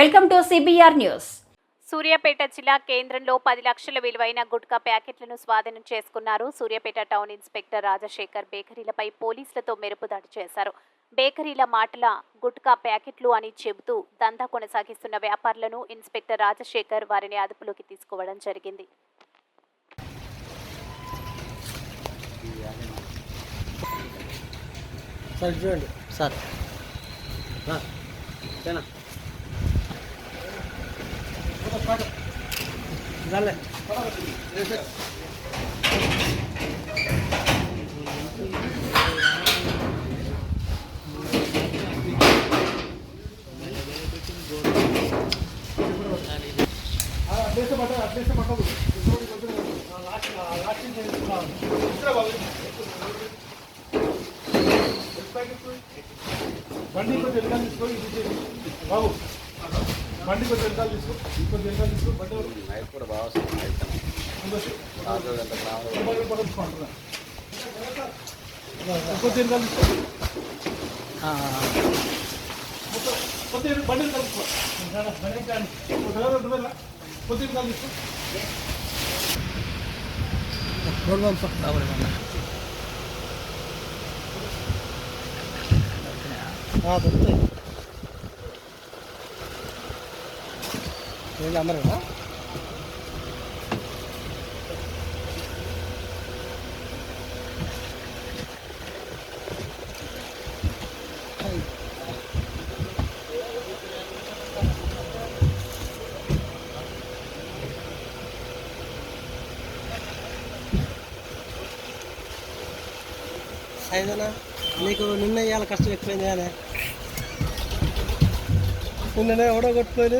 Welcome to CBR news. Suryapet జిల్లా కేంద్రంలో 10 లక్షల విలువైన గుట్కా ప్యాకెట్లను స్వాధీనం చేసుకున్నారు. సూర్యాపేట టౌన్ ఇన్స్పెక్టర్ రాజశేఖర్ బేకరీలపై పోలీసులతో మెరుపుదాడి చేశారు. బేకరీల మాటల గుట్కా ప్యాకెట్లు అని చెబుతూ దందా కొనసాగిస్తున్న వ్యాపారులను ఇన్స్పెక్టర్ రాజశేఖర్ వారిని అదుపులోకి తీసుకోవడం జరిగింది. బండి కొంచెం వెనకాల తీసుకో బాబు, బండి కొంచెం వెనకాల తీసుకో, కొంచెం వెనకాల తీసుకో. బండి నైట్ కూడా బాగా కొంచెం వెనకాల తీసుకో, కొద్దిగా బండి వెనకాల తీసుకో, కొద్దిగా వెనకాల తీసుకో. దొరుకుతాయి అమ్మరు కదా. అయినా నీకు నిన్న ఇవాళ కష్టం ఎక్కువైంది కానీ నిన్ననే ఎవడో కొట్టుకోలేదు.